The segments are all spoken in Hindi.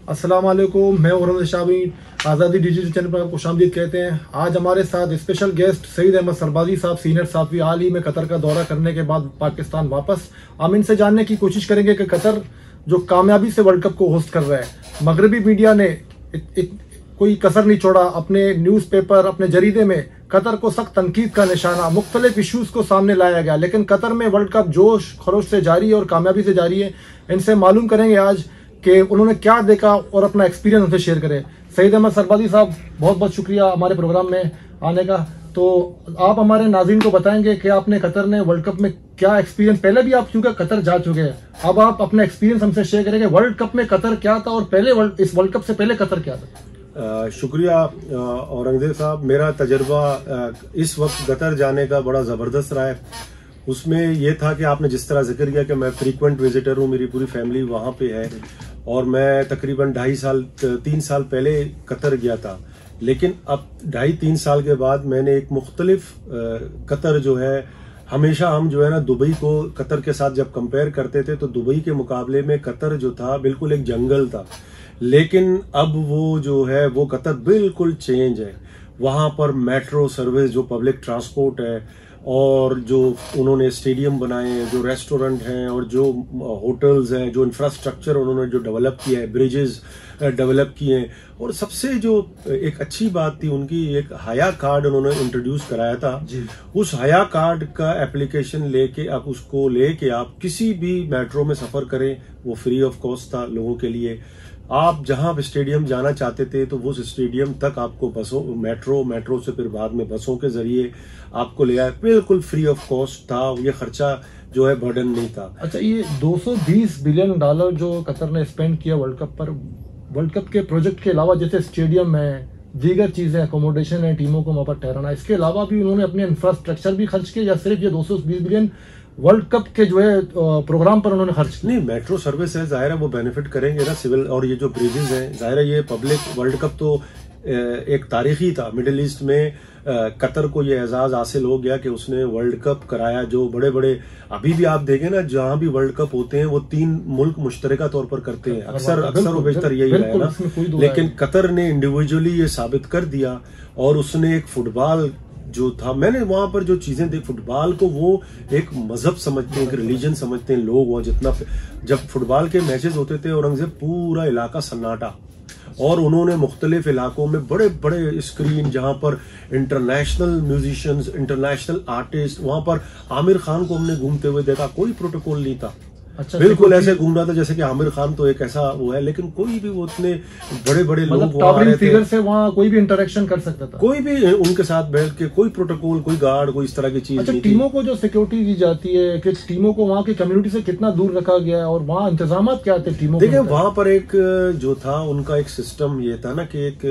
अस्सलाम वालेकुम, मैं औरंगज़ेब शाबीन आज़ादी डिजिटल चैनल पर आपको खुशामदीद कहते हैं। आज हमारे साथ स्पेशल गेस्ट सईद अहमद सरबाजी साहब, सीनियर साफ़ी, हाल ही में कतर का दौरा करने के बाद पाकिस्तान वापस। हम इनसे जानने की कोशिश करेंगे कि कतर जो कामयाबी से वर्ल्ड कप को होस्ट कर रहा है, मगरबी मीडिया ने कोई कसर नहीं छोड़ा। अपने न्यूज़पेपर, अपने जरीदे में कतर को सख्त तनकीद का निशाना, मुख्तलिफ इशूज़ को सामने लाया गया, लेकिन कतर में वर्ल्ड कप जोश खरोश से जारी है और कामयाबी से जारी है। इनसे मालूम करेंगे आज कि उन्होंने क्या देखा और अपना एक्सपीरियंस उनसे शेयर करें। सईद अहमद सरबाजी साहब, बहुत बहुत शुक्रिया हमारे प्रोग्राम में आने का। तो आप हमारे नाज़रीन को बताएंगे कि आपने कतर ने वर्ल्ड कप में क्या एक्सपीरियंस, पहले भी आप क्योंकि कतर जा चुके हैं, अब आप अपना एक्सपीरियंस हमसे शेयर करेंगे। वर्ल्ड कप में कतर क्या था और पहले इस वर्ल्ड कप से पहले कतर क्या था? शुक्रिया औरंगजेब साहब। मेरा तजर्बा इस वक्त कतर जाने का बड़ा ज़बरदस्त रहा है। उसमें यह था कि आपने जिस तरह जिक्र किया कि मैं फ्रीक्वेंट विजिटर हूँ, मेरी पूरी फैमिली वहाँ पे है और मैं तकरीबन 3 साल पहले कतर गया था। लेकिन अब 2.5-3 साल के बाद मैंने एक मुख्तलिफ कतर जो है, हमेशा हम जो है ना दुबई को कतर के साथ जब कंपेयर करते थे तो दुबई के मुकाबले में कतर जो था बिल्कुल एक जंगल था। लेकिन अब वो जो है वो कतर बिल्कुल चेंज है। वहाँ पर मेट्रो सर्विस, जो पब्लिक ट्रांसपोर्ट है, और जो उन्होंने स्टेडियम बनाए हैं, जो रेस्टोरेंट हैं और जो होटल्स हैं, जो इंफ्रास्ट्रक्चर उन्होंने जो डेवलप किया है, ब्रिजेस डेवलप किए हैं। और सबसे जो एक अच्छी बात थी उनकी, एक हया कार्ड उन्होंने इंट्रोड्यूस कराया था। उस हया कार्ड का एप्लीकेशन लेके आप उसको लेके आप किसी भी मेट्रो में सफर करें, वो फ्री ऑफ कॉस्ट था लोगों के लिए। आप जहां स्टेडियम जाना चाहते थे तो वो स्टेडियम तक आपको बसों, मेट्रो से फिर बाद में बसों के जरिए आपको ले आए, बिल्कुल फ्री ऑफ कॉस्ट था। ये खर्चा जो है बर्डन नहीं था। अच्छा, ये $220 बिलियन जो कतर ने स्पेंड किया वर्ल्ड कप पर, वर्ल्ड कप के प्रोजेक्ट के अलावा जैसे स्टेडियम है, दीगर चीजें, अकोमोडेशन है, टीमों को वहां पर ठहराना, इसके अलावा भी उन्होंने अपने इंफ्रास्ट्रक्चर भी खर्च किया, या सिर्फ ये 220 बिलियन वर्ल्ड कप के जो है प्रोग्राम पर उन्होंने खर्च किया? नहीं, मेट्रो सर्विस है, जाहिर है वो बेनिफिट करेंगे ना सिविल, और ये जो ब्रिजेस हैं, जाहिर है ये पब्लिक वर्ल्ड कप तो एक तारीखी था। मिडिल ईस्ट में कतर को ये एजाज हासिल हो गया कि उसने वर्ल्ड कप कराया। जो बड़े बड़े अभी भी आप देखें ना, जहां भी वर्ल्ड कप होते हैं वो 3 मुल्क मुश्तरका तौर पर करते हैं, अक्सर और बेहतर यही रहा है ना। लेकिन कतर ने इंडिविजुअली ये साबित कर दिया और उसने एक फुटबॉल जो था, मैंने वहां पर जो चीजें देखी, फुटबॉल को वो एक मजहब समझते हैं, एक रिलीजन समझते हैं लोग। वहां जितना जब फुटबॉल के मैचेस होते थे औरंगजेब, पूरा इलाका सन्नाटा, और उन्होंने मुख्तलिफ इलाकों में बड़े बड़े स्क्रीन, जहां पर इंटरनेशनल म्यूजिशियंस, इंटरनेशनल आर्टिस्ट, वहां पर आमिर खान को हमने घूमते हुए देखा, कोई प्रोटोकॉल नहीं था। अच्छा, बिल्कुल ऐसे घूम रहा था जैसे कि आमिर खान तो एक ऐसा वो है, लेकिन कोई भी वो इतने बड़े बड़े लोग टॉप फिगर से वहाँ कोई भी इंटरेक्शन कर सकता था, कोई भी उनके साथ बैठ के, कोई प्रोटोकॉल, कोई गार्ड, कोई इस तरह की चीज। अच्छा, टीमों को जो सिक्योरिटी दी जाती है कि टीमों को वहाँ की कम्युनिटी से कितना दूर रखा गया है और वहाँ इंतजाम क्या थे टीमों? देखिए, वहां पर एक जो था उनका एक सिस्टम ये था ना कि एक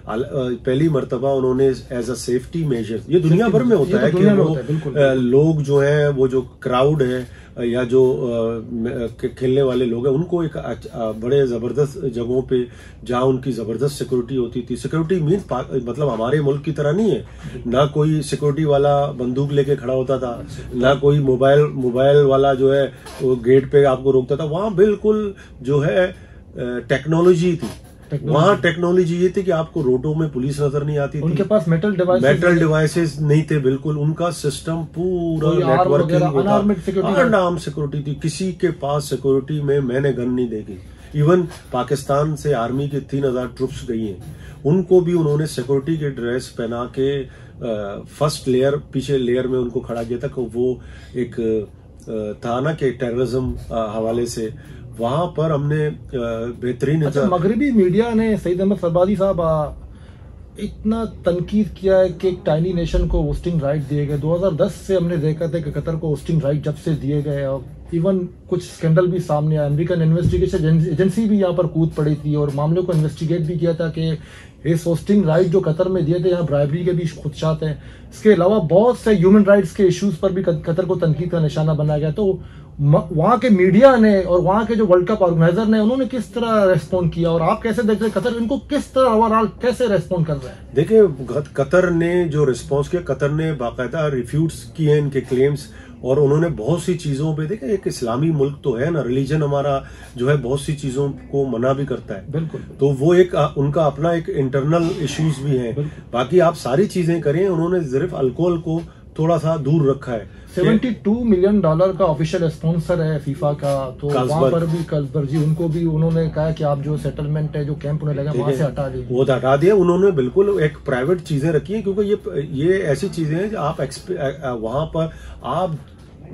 पहली मर्तबा उन्होंने एज अ सेफ्टी मेजर, ये दुनिया भर में होता है कि वो लोग जो है, वो जो क्राउड है या जो खेलने वाले लोग हैं, उनको एक बड़े जबरदस्त जगहों पे जहां उनकी जबरदस्त सिक्योरिटी होती थी। सिक्योरिटी मीन मतलब हमारे मुल्क की तरह नहीं है, ना कोई सिक्योरिटी वाला बंदूक लेके खड़ा होता था, ना कोई मोबाइल वाला जो है वो गेट पे आपको रोकता था। वहां बिल्कुल जो है टेक्नोलॉजी थी। वहां टेक्नोलॉजी ये थी कि आपको रोडों में पुलिस नजर नहीं आती थी, उनके पास मेटल डिवाइसेस नहीं थे, बिल्कुल उनका सिस्टम पूरा नेटवर्किंग, अनआर्म्ड सिक्योरिटी थी। किसी के पास सिक्योरिटी में मैंने गन नहीं देखी। इवन पाकिस्तान से आर्मी के 3000 ट्रुप्स गई हैं, उनको भी उन्होंने सिक्योरिटी के ड्रेस पहना के फर्स्ट लेयर, पीछे लेयर में उनको खड़ा किया था कि वो एक था ना कि टेररिज्म हवाले से वहां पर हमने बेहतरीन। अच्छा, मगरबी मीडिया ने सईद अहमद सरबाजी साहब इतना तनकीद किया है कि एक टाइनी नेशन को होस्टिंग राइट दिए गए। 2010 से हमने देखा था कि कतर को होस्टिंग राइट जब से दिए गए, और इवन कुछ स्कैंडल भी सामने आया, अमेरिकन इन्वेस्टिगेशन एजेंसी भी यहाँ पर कूद पड़ी थी और मामलों को इन्वेस्टिगेट भी किया था कि इस होस्टिंग राइट जो कतर में दिए थे, यहाँ ब्राइबरी के भी खुदशात हैं। इसके अलावा बहुत से ह्यूमन राइट्स के इश्यूज पर भी कतर को तनकीद का निशाना बनाया गया। तो वहां के मीडिया ने और वहां के जो वर्ल्ड कप ऑर्गेनाइजर ने, उन्होंने किस तरह रेस्पॉन्ड किया और आप कैसे देख रहे हैं कतर इनको किस तरह ओवरऑल कैसे रेस्पॉन्ड कर रहे हैं? देखिए, कतर ने जो रिस्पॉन्स किया, कतर ने बाकायदा रिफ्यूट्स किए इनके क्लेम्स, और उन्होंने बहुत सी चीजों पे देखा, एक इस्लामी मुल्क तो है ना, रिलीजन हमारा जो है बहुत सी चीजों को मना भी करता है। बिल्कुल। तो वो एक उनका अपना एक इंटरनल इश्यूज भी है। बाकी आप सारी चीजें करें, उन्होंने सिर्फ अल्कोहल को थोड़ा सा दूर रखा है। $72 मिलियन का ऑफिशियल स्पॉन्सर है फीफा का, तो वहां पर भी कार्लसबर्ग जी उनको भी उन्होंने कहा कि आप जो सेटलमेंट है, जो कैंप उन्हें लगा वहां से हटा दीजिए। वो हटा दिया उन्होंने, बिल्कुल एक प्राइवेट चीजें रखी है, क्योंकि ये ऐसी चीजें हैं आप वहां पर आप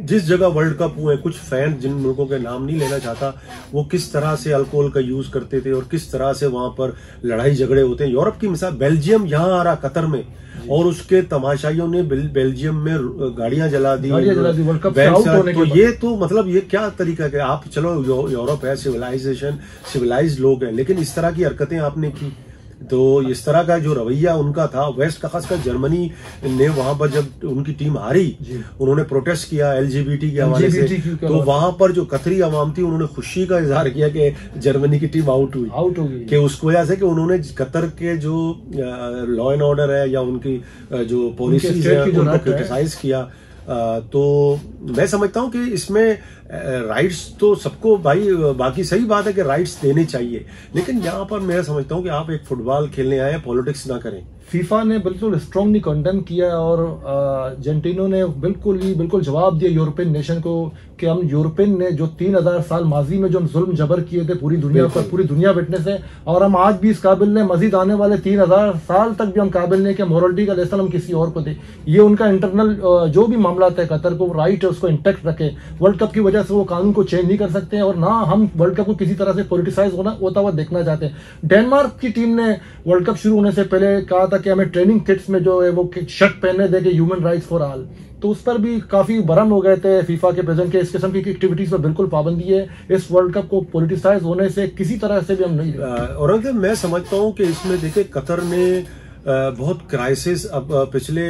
जिस जगह वर्ल्ड कप हुए, कुछ फैन जिन मुल्कों के नाम नहीं लेना चाहता, वो किस तरह से अल्कोहल का यूज करते थे और किस तरह से वहां पर लड़ाई झगड़े होते हैं। यूरोप की मिसाल, बेल्जियम यहाँ आ रहा कतर में, और उसके तमाशाइयों ने बेल्जियम में गाड़ियां जला दी वर्ल्ड कप से आउट होने के तो ये तो मतलब ये क्या तरीका है? आप चलो यूरोप है, सिविलाइज्ड लोग हैं, लेकिन इस तरह की हरकतें आपने की, तो इस तरह का जो रवैया उनका था। वेस्ट का खासकर जर्मनी ने वहां पर जब उनकी टीम हारी, उन्होंने प्रोटेस्ट किया LGBT के हवाले से, तो वहां पर जो कतरी अवाम थी उन्होंने खुशी का इजहार किया कि जर्मनी की टीम आउट हो गई, कि उसकी वजह से कि उन्होंने कतर के जो लॉ एंड ऑर्डर है या उनकी जो पॉलिसीज है उनको क्रिटिसाइज किया। तो मैं समझता हूं कि इसमें राइट्स तो सबको, भाई बाकी सही बात है कि राइट्स देने चाहिए, लेकिन यहाँ पर मैं समझता हूं कि आप एक फुटबॉल खेलने आए, पॉलिटिक्स ना करें। फीफा ने बिल्कुल स्ट्रांगली कंडेम किया और अर्जेंटीना ने बिल्कुल जवाब दिया यूरोपियन नेशन को कि हम यूरोपियन ने जो 3000 साल माजी में जो जुल्म जबर किए थे पूरी दुनिया पर, पूरी दुनिया विटनेस है, और हम आज भी इस काबिल ने मजीद आने वाले 3000 साल तक भी हम काबिल नहीं कि मोरलिटी का लेसन हम किसी और को दे। ये उनका इंटरनल जो भी मामला है, कतर को राइट है उसको इंटैक्ट रखे। वर्ल्ड कप की वजह से वो कानून को चेंज नहीं कर सकते हैं, और ना हम वर्ल्ड कप को किसी तरह से पॉलिटिसाइज होता हुआ देखना चाहते हैं। डेनमार्क की टीम ने वर्ल्ड कप शुरू होने से पहले कहा था कि हमें ट्रेनिंग किट्स में जो है वो शर्ट पहनने देंगे ह्यूमन राइट्स फॉर ऑल, तो उस पर भी काफी बरम हो गए थे फीफा के प्रेसिडेंट के। इस किस्म की एक्टिविटीज पर बिल्कुल पाबंदी है। इस वर्ल्ड कप को पॉलिटिसाइज होने से किसी तरह से भी हम नहीं और मैं समझता हूं कि इसमें देखिए कतर ने बहुत क्राइसिस अब पिछले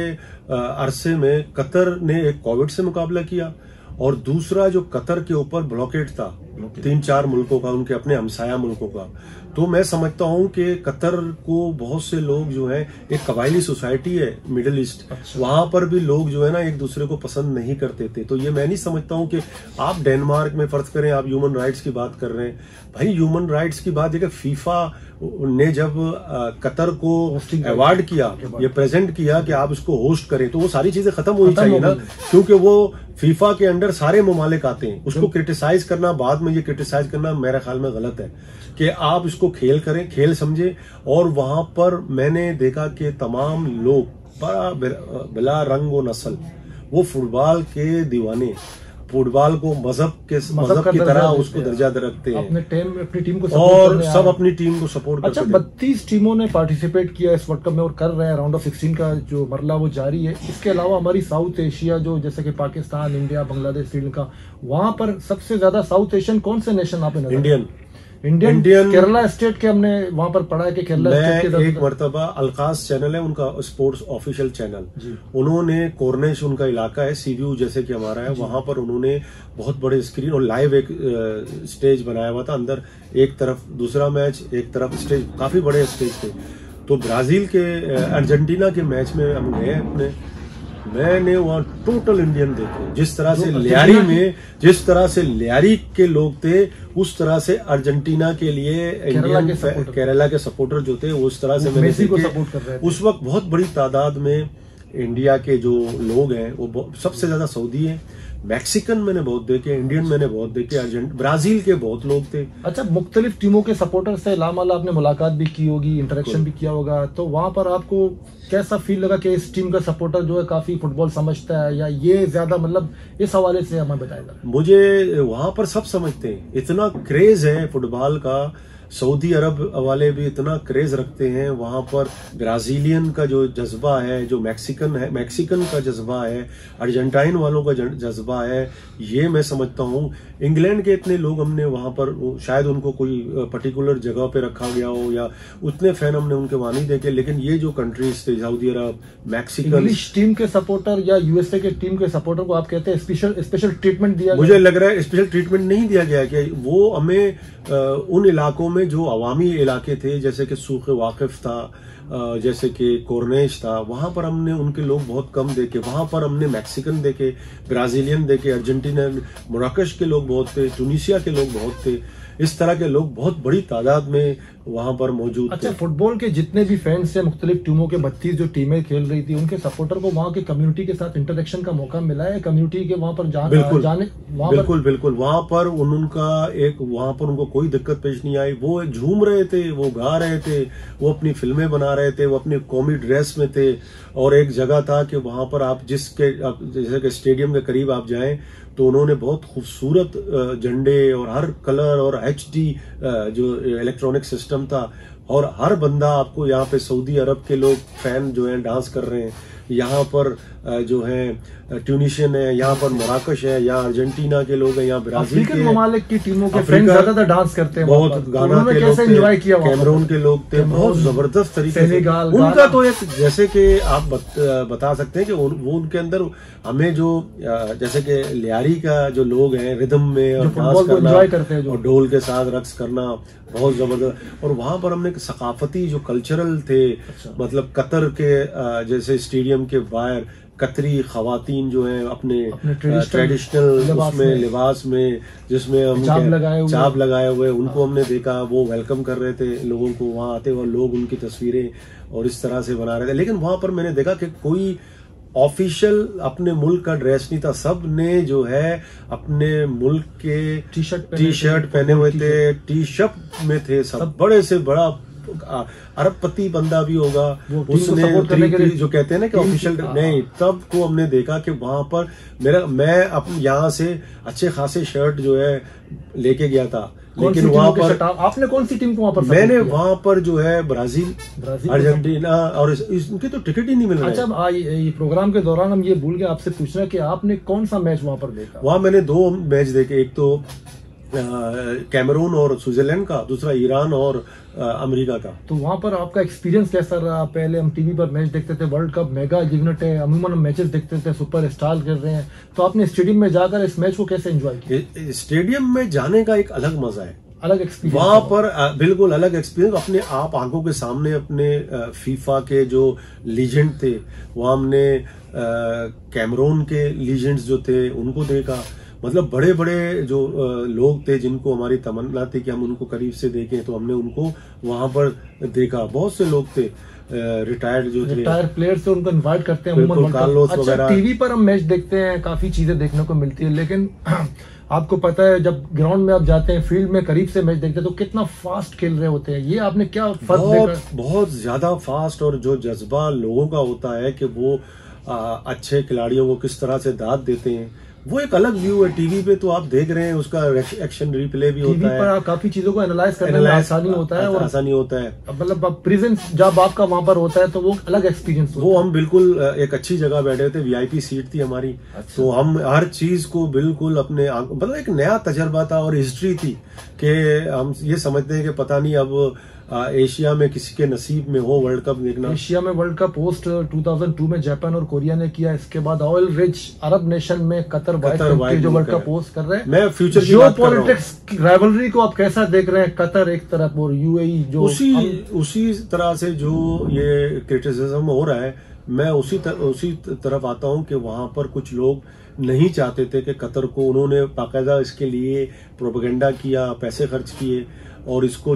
अरसे में कतर ने एक कोविड से मुकाबला किया, और दूसरा जो कतर के ऊपर ब्लॉकेट था 3-4 मुल्कों का, उनके अपने हमसाया मुल्कों का। तो मैं समझता हूं कि कतर को बहुत से लोग जो है, एक कबायली सोसाइटी है मिडिल ईस्ट, वहां पर भी लोग जो है ना एक दूसरे को पसंद नहीं करते थे। तो ये मैं नहीं समझता हूं कि आप डेनमार्क में फर्ज करें आप ह्यूमन राइट्स की बात कर रहे हैं, भाई ह्यूमन राइट्स की बात देखिए, फीफा ने जब कतर को अवार्ड किया, ये प्रेजेंट किया कि आप इसको होस्ट करें, तो वो सारी चीजें खत्म होनी चाहिए ना, क्योंकि वो फीफा के अंडर सारे ममालिक आते हैं। उसको क्रिटिसाइज करना, बाद में ये क्रिटिसाइज करना मेरे ख्याल में गलत है, कि आप इसको खेल करें, खेल समझे। और वहां पर मैंने देखा कि तमाम लोग बड़ा बिला रंग व नस्ल, वो फुटबॉल के दीवाने, फुटबॉल को मजहब की तरह उसको दर्जा रखते हैं, अपनी टीम को और सब अपनी टीम को सपोर्ट करते हैं। 32 टीमों ने पार्टिसिपेट किया इस वर्ल्ड कप में और कर रहे हैं। राउंड ऑफ 16 का जो मरला वो जारी है। इसके अलावा हमारी साउथ एशिया जो जैसे कि पाकिस्तान, इंडिया, बांग्लादेश, श्रीलंका, वहां पर सबसे ज्यादा साउथ एशियन कौन से नेशन आप इंडियन केरला स्टेट के हमने वहां पर पढ़ा है कि केरला स्टेट के एक मरतबा अलकास चैनल है उनका स्पोर्ट्स ऑफिशियल चैनल, उन्होंने कोर्निश उनका इलाका है, सीव्यू जैसे कि हमारा है, वहां पर उन्होंने बहुत बड़े स्क्रीन और लाइव एक स्टेज बनाया हुआ था, अंदर एक तरफ दूसरा मैच, एक तरफ स्टेज, काफी बड़े स्टेज थे। तो ब्राजील के अर्जेंटीना के मैच में हम गए अपने, मैंने वहां टोटल इंडियन देखे, जिस तरह से लियारी में जिस तरह से लियारी के लोग थे, उस तरह से अर्जेंटीना के लिए केरला के सपोर्टर जो थे उस तरह से मैंने देखे। उस वक्त बहुत बड़ी तादाद में इंडिया के जो लोग हैं वो सबसे ज्यादा सऊदी हैं, मैक्सिकन मैंने बहुत देखे, इंडियन मैंने बहुत देखे, ब्राजील के बहुत लोग थे। अच्छा, मुख्तलिफ टीमों के सपोर्टर से लामाला आपने मुलाकात भी की होगी, इंटरेक्शन भी किया होगा, तो वहां पर आपको कैसा फील लगा कि इस टीम का सपोर्टर जो है काफी फुटबॉल समझता है, या ये ज्यादा मतलब इस हवाले से हमें बताएगा? मुझे वहां पर सब समझते हैं, इतना क्रेज है फुटबॉल का, सऊदी अरब वाले भी इतना क्रेज रखते हैं, वहां पर ब्राजीलियन का जो जज्बा है, जो मैक्सिकन का जज्बा है, अर्जेंटाइन वालों का जज्बा है, ये मैं समझता हूँ। इंग्लैंड के इतने लोग हमने वहां पर, शायद उनको कोई पर्टिकुलर जगह पे रखा गया हो या उतने फैन हमने उनके वहां नहीं देखे, लेकिन ये जो कंट्रीज थे, सऊदी अरब, मैक्सिकन, इंग्लिश टीम के सपोर्टर या यूएसए के टीम के सपोर्टर को आप कहते हैं स्पेशल ट्रीटमेंट दिया? मुझे लग रहा है स्पेशल ट्रीटमेंट नहीं दिया गया, कि वो हमें उन इलाकों में जो अवामी इलाके थे, जैसे कि सूख वाकिफ था, जैसे कि कोरनेश था, वहां पर हमने उनके लोग बहुत कम देखे। वहां पर हमने मैक्सिकन देखे, ब्राजीलियन देखे, अर्जेंटीना, मोराकश के लोग बहुत थे, ट्यूनीशिया के लोग बहुत थे। इस तरह के लोग बहुत बड़ी तादाद में वहां पर मौजूद थे। अच्छा, फुटबॉल के जितने भी फैंस थे, मुख्तलिफ टीमों के 32 जो टीमें खेल रही थी, उनके सपोर्टर को वहां के कम्युनिटी के साथ इंटरेक्शन का मौका मिला है? कम्युनिटी के वहां पर जाने बिल्कुल वहां वहां पर उनको कोई दिक्कत पेश नहीं आई। वो झूम रहे थे, वो गा रहे थे, वो अपनी फिल्में बना रहे थे, वो अपनी कौमी ड्रेस में थे। और एक जगह था कि वहां पर आप जैसे कि स्टेडियम के करीब आप जाएं तो उन्होंने बहुत खूबसूरत झंडे और हर कलर और HD जो इलेक्ट्रॉनिक सिस्टम था, और हर बंदा आपको यहाँ पे सऊदी अरब के लोग फैन जो हैं डांस कर रहे हैं, यहाँ पर जो है ट्यूनीशियन है, यहाँ पर मोराकश है, यहाँ अर्जेंटीना के लोग हैं, यहाँ ब्राजील के ममालिक की टीमों के फैन ज्यादातर डांस करते हैं। बहुत गाना के लोग थे, कैमरून के लोग थे, बहुत जबरदस्त तरीके से उनका तो एक, जैसे कि आप बता सकते हैं कि वो उनके अंदर हमें जो जैसे कि लियारी का जो लोग हैं रिदम में और डांस करना और ढोल के साथ रक्स करना बहुत जबरदस्त। और वहां पर हमने सकाफती जो कल्चरल थे, मतलब कतर के जैसे स्टेडियम के बाहर कतरी खवातीन जो हैं अपने ट्रेडिशनल उसमें लिबास में, जिसमें हम चाप लगाए हुए, उनको हमने देखा, वो वेलकम कर रहे थे लोगों को, वहां आते हुए लोग उनकी तस्वीरें और इस तरह से बना रहे थे। लेकिन वहां पर मैंने देखा कि कोई ऑफिशियल अपने मुल्क का ड्रेस नहीं था, सब ने जो है अपने मुल्क के टी शर्ट पहने हुए थे, टी शर्ट में थे सब। बड़े से बड़ा अरबपति बंदा भी होगा, उसने जो कहते हैं ना कि ऑफिशियल नहीं, तब को हमने देखा कि वहां पर मैं अपने यहाँ से अच्छे खासे शर्ट जो है लेके गया था। लेकिन वहां पर आपने कौन सी टीम को वहां पर? मैंने वहां पर जो है ब्राजील अर्जेंटीना, और इनकी तो टिकट ही नहीं मिल रहा। अच्छा, ये प्रोग्राम के दौरान हम ये भूल गए आपसे पूछना कि आपने कौन सा मैच वहां पर देखा? वहां मैंने 2 मैच देखे, एक तो कैमरून और स्विट्जरलैंड का, दूसरा ईरान और अमेरिका का। तो वहां पर आपका एक्सपीरियंस कैसा रहा? पहले हम टीवी पर मैच देखते थे, वर्ल्ड कप मेगा इवेंट है, अमूमन हम मैचेस देखते थे, सुपर स्टार कर रहे हैं, तो आपने स्टेडियम में जाकर इस मैच को कैसे एंजॉय किया? स्टेडियम में जाने का एक अलग मजा है, अलग एक्सपीरियंस वहां पर, बिल्कुल अलग एक्सपीरियंस। अपने आप आंखों के सामने अपने फीफा के जो लीजेंड थे, वहां हमने कैमरून के लीजेंड्स जो थे उनको देखा। मतलब बड़े बड़े जो लोग थे जिनको हमारी तमन्ना थी कि हम उनको करीब से देखें, तो हमने उनको वहां पर देखा। बहुत से लोग थे रिटायर्ड प्लेयर्स से, उनको इनवाइट करते हैं अच्छा, टीवी पर हम मैच देखते हैं, काफी चीजें देखने को मिलती है, लेकिन आपको पता है जब ग्राउंड में आप जाते हैं, फील्ड में करीब से मैच देखते हैं, तो कितना फास्ट खेल रहे होते हैं। ये आपने क्या फर्क देखा? बहुत ज्यादा फास्ट, और जो जज्बा लोगों का होता है कि वो अच्छे खिलाड़ियों को किस तरह से दाद देते हैं, वो एक अलग व्यू है। टीवी पे तो आप देख रहे हैं, उसका एक्शन रिप्ले भी होता है, पर काफी चीजों को एनालाइज करने में आसानी होता है, और आसानी होता है। मतलब प्रेजेंस जब आपका वहां पर होता है तो वो अलग एक्सपीरियंस होता है। वो हम बिल्कुल एक अच्छी जगह बैठे थे, VIP सीट थी हमारी। अच्छा। तो हम हर चीज को बिल्कुल अपने मतलब एक नया तजर्बा था और हिस्ट्री थी कि हम ये समझते हैं कि पता नहीं अब एशिया में किसी के नसीब में हो वर्ल्ड कप देखना। एशिया में वर्ल्ड कप होस्ट 2002 में जापान और कोरिया ने किया, इसके बाद ऑयल रिच अरब नेशन में कतर जो वर्ल्ड कप होस्ट कर रहे हैं। मैं फ्यूचर की बात कर रहा हूं। पॉलिटिक्स राइवलरी को आप कैसा देख रहे हैं? कतर एक तरफ और UAE जो उसी तरह से जो ये क्रिटिसिज्म हो रहा है, मैं उसी तरफ आता हूं कि वहां पर कुछ लोग नहीं चाहते थे कि कतर को, उन्होंने बाकायदा इसके लिए प्रोपेगेंडा किया, पैसे खर्च किए, और इसको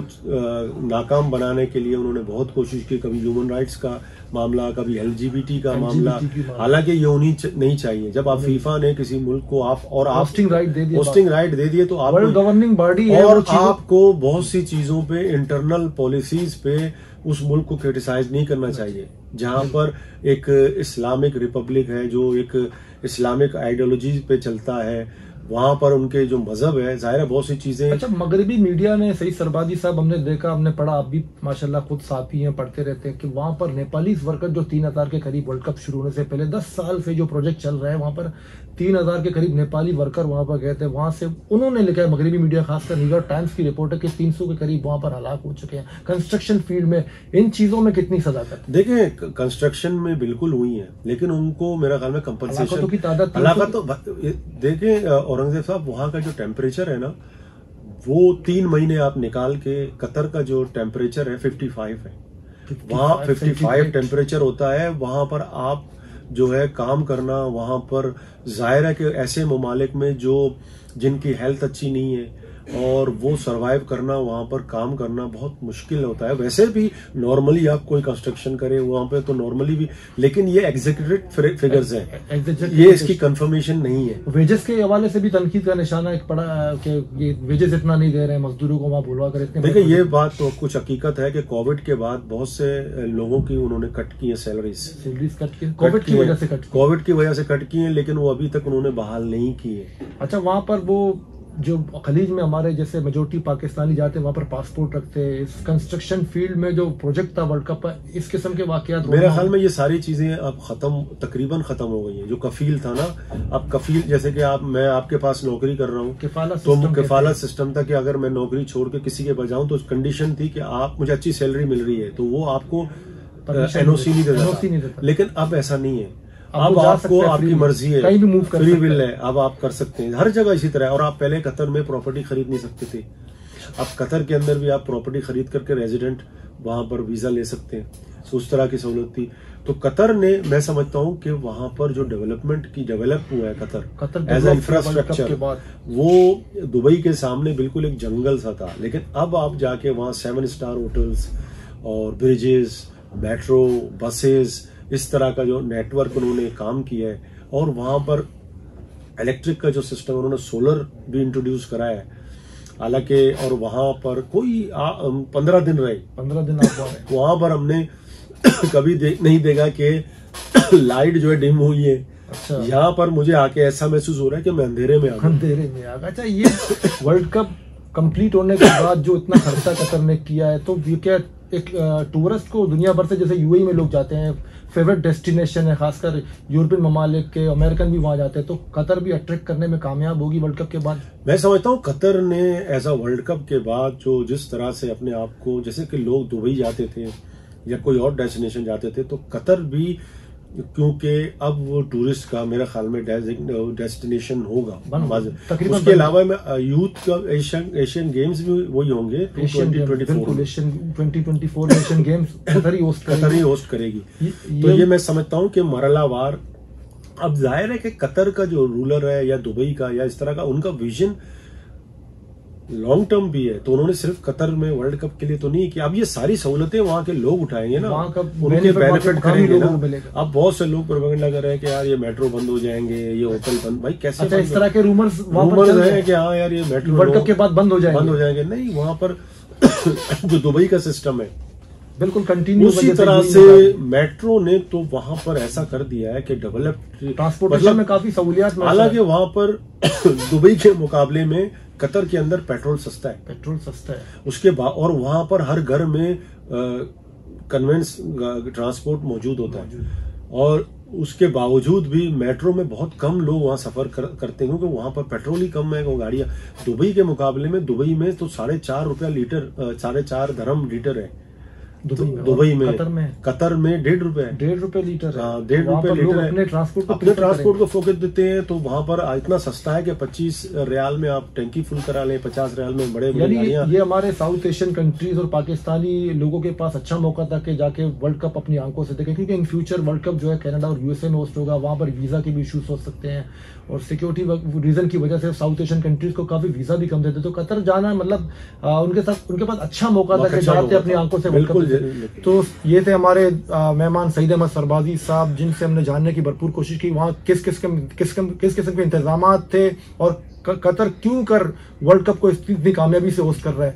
नाकाम बनाने के लिए उन्होंने बहुत कोशिश की। कभी ह्यूमन राइट्स का मामला, कभी LGBT का मामला, हालांकि ये होनी नहीं चाहिए। जब आप फीफा ने किसी मुल्क को होस्टिंग राइट दे दिए तो आप गवर्निंग बॉडी है, और आपको बहुत सी चीजों पे, इंटरनल पॉलिसीज पे उस मुल्क को क्रिटिसाइज नहीं करना चाहिए। जहां पर एक इस्लामिक रिपब्लिक है जो एक इस्लामिक आइडियोलॉजी पे चलता है, वहां पर उनके जो मजहब है, जाहिर है बहुत सी चीजें। अच्छा, मगरबी मीडिया ने, सही सरबादी साहब, हमने देखा, हमने पढ़ा, आप भी माशाल्लाह खुद साथी हैं, पढ़ते रहते हैं, कि वहां पर नेपाली वर्कर जो 3000 के करीब वर्ल्ड कप शुरू होने से पहले 10 साल से जो प्रोजेक्ट चल रहा है, वहां पर 3000 के करीब नेपाली वर्कर वहां पर गए थे। वहां से उन्होंने लिखा है, मगरबी मीडिया खासकर न्यूयॉर्क टाइम्स की रिपोर्ट है कि 300 के करीब वहां पर हलाक हो चुके हैं। कंस्ट्रक्शन फील्ड में इन चीजों में कितनी सदाकत? देखिए, कंस्ट्रक्शन में बिल्कुल हुई है, लेकिन उनको मेरा ख्याल में कंपनसेशन की तादाद, हलाकत तो देखिए औरंगजेब साहब, वहां का जो टेम्परेचर है ना, वो 3 महीने आप निकाल के, कतर का जो टेम्परेचर है 55 है, वहाँ 55 टेम्परेचर होता है, वहां पर आप जो है काम करना, वहां पर जाहिर है कि ऐसे ममालिक में जिनकी हेल्थ अच्छी नहीं है और वो सरवाइव करना, वहां पर काम करना बहुत मुश्किल होता है। वैसे भी नॉर्मली आप कोई कंस्ट्रक्शन करे वहां पे तो नॉर्मली भी, लेकिन ये एग्जीक्यूटेड फिगर्स हैं, ये इसकी कंफर्मेशन नहीं है। वेजेस के हवाले से भी तनकीद का निशाना एक पड़ा कि ये वेजेस इतना नहीं दे रहे हैं मजदूरों को, वहां बुलवा कर इतने। देखिए ये बात तो कुछ हकीकत है कि कोविड के बाद बहुत से लोगों की उन्होंने कट की है सैलरीज कट की, कोविड की वजह से कट की है, लेकिन वो अभी तक उन्होंने बहाल नहीं की है। अच्छा, वहां पर वो जो खलीज में हमारे जैसे मेजोरिटी पाकिस्तानी जाते हैं, वहां पर पासपोर्ट रखते हैं, इस कंस्ट्रक्शन फील्ड में जो प्रोजेक्ट था वर्ल्ड कप, इस किस्म के वाकयात मेरे ख्याल में ये सारी चीजें अब तकरीबन खत्म हो गई हैं। जो कफील था ना, अब कफील जैसे कि मैं आपके पास नौकरी कर रहा हूँ, किफालत सिस्टम था कि अगर मैं नौकरी छोड़ के किसी के पास जाऊँ तो कंडीशन थी कि आप मुझे अच्छी सैलरी मिल रही है तो वो आपको एनओसी नहीं देता, लेकिन अब ऐसा नहीं है। अब आपको आपकी मर्जी है, कहीं भी मूव कर फ्री विल है, अब आप कर सकते हैं हर जगह इसी तरह। और आप पहले कतर में प्रॉपर्टी खरीद नहीं सकते थे, अब कतर के अंदर भी आप प्रॉपर्टी खरीद करके रेजिडेंट वहां पर वीजा ले सकते हैं, तो उस तरह की सहूलत थी। तो कतर ने, मैं समझता हूं कि वहां पर जो डेवलप हुआ है कतर एज ए इंफ्रास्ट्रक्चर, वो दुबई के सामने बिल्कुल एक जंगल सा था। लेकिन अब आप जाके वहां 7 स्टार होटल्स और ब्रिजेस, मेट्रो, बसेस, इस तरह का जो नेटवर्क उन्होंने काम किया है, और वहां पर इलेक्ट्रिक का जो सिस्टम उन्होंने सोलर भी इंट्रोड्यूस कराया है हालांकि, और वहां पर कोई 15 दिन रहे, 15 दिन वहां पर हमने कभी नहीं देखा कि लाइट जो है डिम हुई है। अच्छा, यहाँ पर मुझे आके ऐसा महसूस हो रहा है कि मैं अंधेरे में आ गया। अच्छा, ये वर्ल्ड कप कंप्लीट होने के बाद जो इतना खर्चा कतर ने किया है, तो ये क्या एक टूरिस्ट को दुनिया भर से, जैसे यूएई में लोग जाते हैं, फेवरेट डेस्टिनेशन है, खासकर यूरोपियन ममालिक के, अमेरिकन भी वहां जाते हैं, तो कतर भी अट्रैक्ट करने में कामयाब होगी वर्ल्ड कप के बाद? मैं समझता हूँ कतर ने एज अ वर्ल्ड कप के बाद जो जिस तरह से अपने आप को, जैसे कि लोग दुबई जाते थे या कोई और डेस्टिनेशन जाते थे, तो कतर भी, क्योंकि अब वो टूरिस्ट का मेरे ख्याल में डेस्टिनेशन होगा। उसके अलावा में यूथ का एशियन गेम्स भी वही होंगे 2024 एशियन गेम्स कतर ही होस्ट करेगी। तो ये मैं समझता हूँ कि मरहलावार, अब जाहिर है कि कतर का जो रूलर है या दुबई का या इस तरह का, उनका विजन लॉन्ग टर्म भी है, तो उन्होंने सिर्फ कतर में वर्ल्ड कप के लिए तो नहीं किया। अब ये सारी सहूलतें वहां के लोग उठाएंगे ना, उनके बेनिफिट करेंगे ना। अब बहुत से लोग प्रोपेगेंडा कर रहे हैं कि यार ये मेट्रो बंद हो जाएंगे, ये होटल बंद, भाई कैसे? अच्छा, इस तरह के रूमर्स है कि हाँ यार ये मेट्रो वर्ल्ड कप के बाद बंद हो जाएंगे। नहीं, वहां पर जो दुबई का सिस्टम है बिल्कुल कंटिन्यू, उसी तरह से मेट्रो ने तो वहां पर ऐसा कर दिया है कि डेवलप्ड ट्रांसपोर्टेशन में काफी सहूलियत। हालांकि वहां पर दुबई के मुकाबले में कतर के अंदर पेट्रोल सस्ता है, उसके बाद, और वहां पर हर घर में कन्वेंस ट्रांसपोर्ट मौजूद होता है, और उसके बावजूद भी मेट्रो में बहुत कम लोग वहां सफर करते हैं, क्योंकि वहां पर पेट्रोल ही कम है। वो गाड़ियां दुबई के मुकाबले में, दुबई में तो 4.5 रुपया लीटर, 4.5 दरहम लीटर है दुबई में। कतर में 1.5 रुपए लीटर है। 1.5 रुपए लीटर है। अपने ट्रांसपोर्ट को फोकस देते हैं, तो वहां पर इतना सस्ता है कि 25 रियाल में आप टैंकी फुल करा लें, 50 रियाल में बड़े गाड़ियां। ये हमारे साउथ एशियन कंट्रीज और पाकिस्तानी लोगों के पास अच्छा मौका था कि जाके वर्ल्ड कप अपनी आंखों से देखें, क्योंकि इन फ्यूचर वर्ल्ड कप जो है कनाडा और यूएसए में होस्ट होगा, वहां पर वीजा के भी इश्यूज हो सकते हैं, और सिक्योरिटी रीजन की वजह से साउथ एशियन कंट्रीज को काफी वीजा भी कम देते, तो कतर जाना मतलब उनके पास अच्छा मौका था कि जाते अपनी आंखों से वर्ल्ड कप। तो ये थे हमारे मेहमान सईद अहमद सरबाजी साहब, जिनसे हमने जानने की भरपूर कोशिश की वहाँ किस किस्म के इंतजाम थे, और कतर क्यों कर वर्ल्ड कप को इतनी कामयाबी से होस्ट कर रहा है।